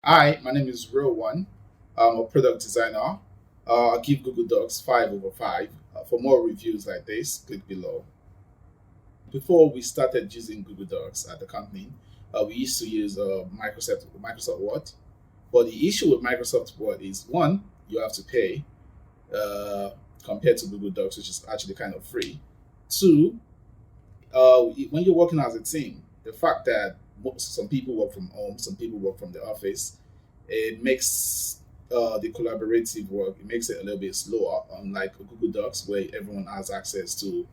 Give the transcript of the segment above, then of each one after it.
Hi, my name is Real One. I'm a product designer. I give Google Docs 5 over 5. For more reviews like this, click below. Before we started using Google Docs at the company, we used to use Microsoft Word. But the issue with Microsoft Word is one, you have to pay uh, compared to Google Docs, which is actually kind of free. Two, when you're working as a team, the fact that some people work from home, some people work from the office, it makes the collaborative work, it makes it a little bit slower, unlike Google Docs where everyone has access to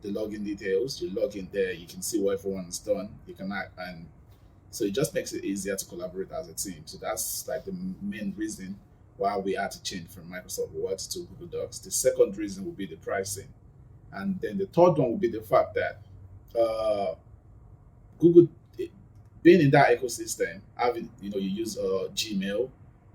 the login details. You log in there, you can see what everyone's done, you can act, and so it just makes it easier to collaborate as a team. So that's like the main reason why we had to change from Microsoft Word to Google Docs. The second reason would be the pricing, and then the third one would be the fact that uh, Google, being in that ecosystem, having you use Gmail,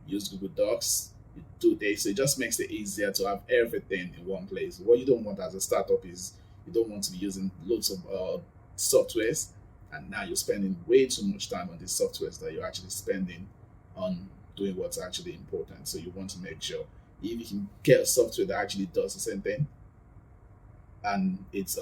use Google Docs, you do this, so it just makes it easier to have everything in one place. What you don't want as a startup is you don't want to be using loads of softwares, and now you're spending way too much time on these softwares that you're actually spending on doing what's actually important. So you want to make sure if you can get a software that actually does the same thing, and it's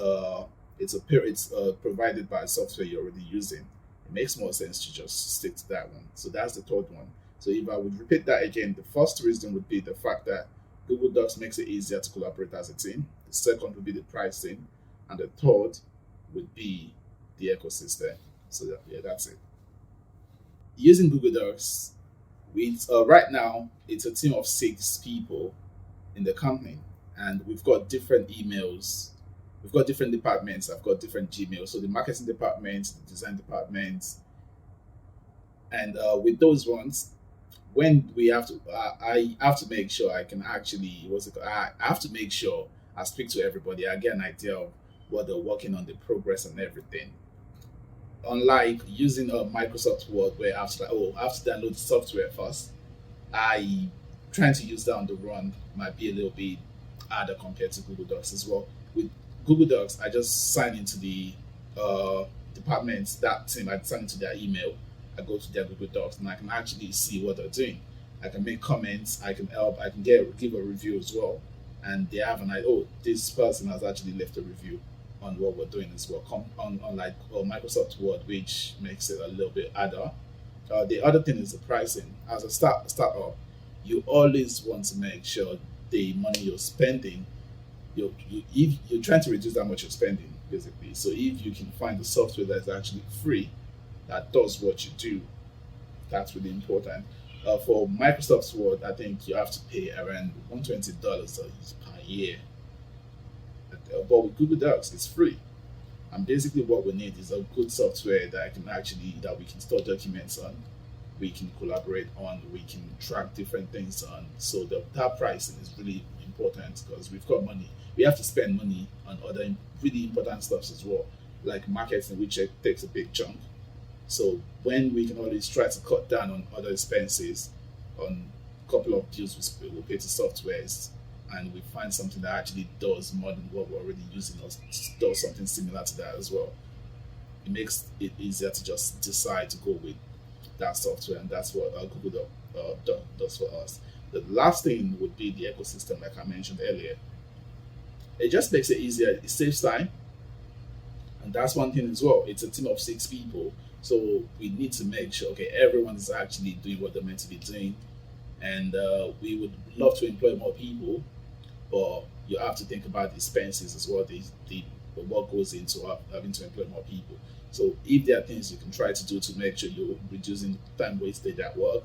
provided by software you're already using, it makes more sense to just stick to that one. So that's the third one. So if I would repeat that again, the first reason would be the fact that Google Docs makes it easier to collaborate as a team. The second would be the pricing, and the third would be the ecosystem. So yeah, that's it. Using Google Docs, right now it's a team of 6 people in the company, and we've got different emails. We've got different departments. I've got different Gmails. So the marketing department, the design department, and with those ones, when we have to, I have to make sure I can actually, what's it called? I have to make sure I speak to everybody. I get an idea of what they're working on, the progress and everything. Unlike using a Microsoft Word, where I have to like, oh, I have to download the software first. I trying to use that on the run might be a little bit harder compared to Google Docs as well. With Google Docs, I just sign into the uh, department, that team, I sign into their email, I go to their Google Docs, and I can actually see what they're doing. I can make comments, I can help, I can give a review as well. And they have an idea, oh, this person has actually left a review on what we're doing as well, on like Microsoft Word, which makes it a little bit harder. The other thing is the pricing. As a startup, you always want to make sure the money you're spending, if you're trying to reduce how much you're spending, basically. So if you can find the software that's actually free that does what you do, that's really important. For Microsoft Word, I think you have to pay around $120 per year. But with Google Docs, it's free. And basically, what we need is a good software that we can store documents on, we can collaborate on, we can track different things on. So that pricing is really important because we've got money. We have to spend money on other really important stuff as well, like marketing, which takes a big chunk. So when we can always try to cut down on other expenses, on a couple of deals we pay to softwares, and we find something that actually does more than what we're already using, or does something similar to that as well, it makes it easier to just decide to go with that software, and that's what Google does for us. The last thing would be the ecosystem, like I mentioned earlier. It just makes it easier. It saves time, and that's one thing as well. It's a team of 6 people, so we need to make sure okay everyone is actually doing what they're meant to be doing, and we would love to employ more people, but you have to think about the expenses as well. The what goes into having to employ more people. So if there are things you can try to do to make sure you're reducing time wasted at work,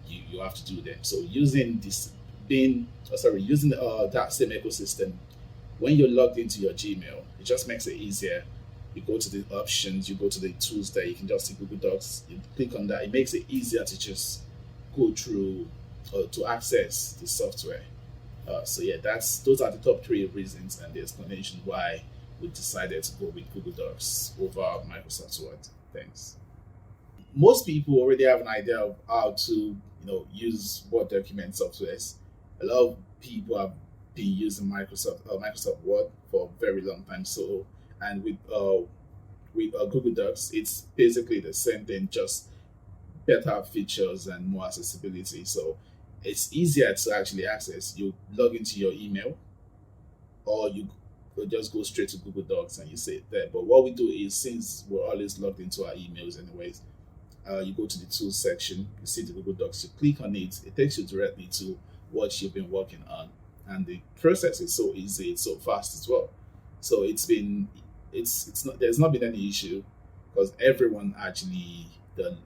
you have to do them. So using this being sorry using that same ecosystem, when you're logged into your Gmail, it just makes it easier. You go to the options, you go to the tools there, you can just see Google Docs, you click on that. It makes it easier to just go through to access the software. So yeah, that's those are the top 3 reasons and the explanation why we decided to go with Google Docs over Microsoft Word. Thanks. Most people already have an idea of how to use Word document softwares. A lot of people have been using Microsoft Word for a very long time. So and with Google Docs, it's basically the same thing, just better features and more accessibility. So it's easier to actually access. You log into your email, or you could just go straight to Google Docs and you say it there. But what we do is, since we're always logged into our emails anyways, you go to the tools section, you see the Google Docs, you click on it, it takes you directly to what you've been working on. And the process is so easy, it's so fast as well. So it's not, there's not been any issue, because everyone actually,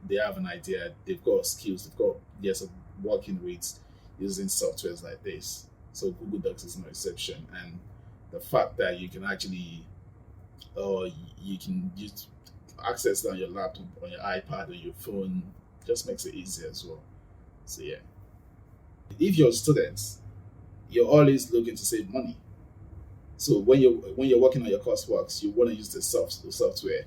they have an idea, they've got skills, they've got years of working with using softwares like this. So Google Docs is no exception. And the fact that you can actually, you can use access it on your laptop, on your iPad, on your phone, just makes it easier as well. So yeah, if you're students, you're always looking to save money. So when you're working on your coursework, you want to use the software.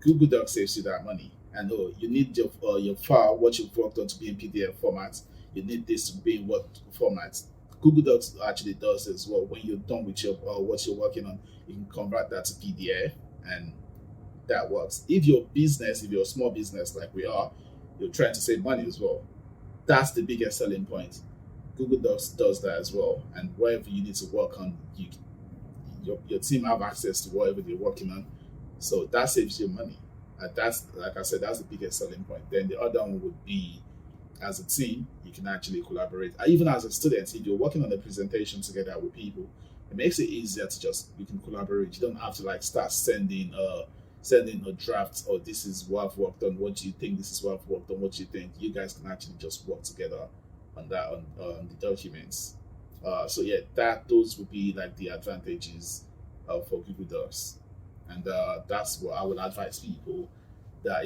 Google Docs saves you that money. And you need your file, what you've worked on, to be in PDF format. You need this to be in what format. Google Docs actually does as well. When you're done with your what you're working on, you can convert that to PDF, and that works. If your business, if you're a small business like we are, you're trying to save money as well. That's the biggest selling point. Google Docs does that as well. And whatever you need to work on, your team have access to whatever they're working on. So that saves you money. And that's, like I said, that's the biggest selling point. Then the other one would be, as a team, you can actually collaborate. Even as a student, if you're working on a presentation together with people, it makes it easier to just, you can collaborate. You don't have to like start sending a draft, or this is what I've worked on, what do you think, this is what I've worked on, what do you think. You guys can actually just work together on that, on the documents. So yeah, those would be like the advantages for Google Docs. And that's what I would advise people, that,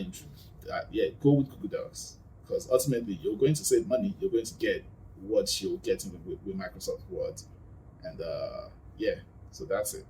yeah, go with Google Docs, because ultimately you're going to save money. You're going to get what you're getting with Microsoft Word. And yeah, so that's it.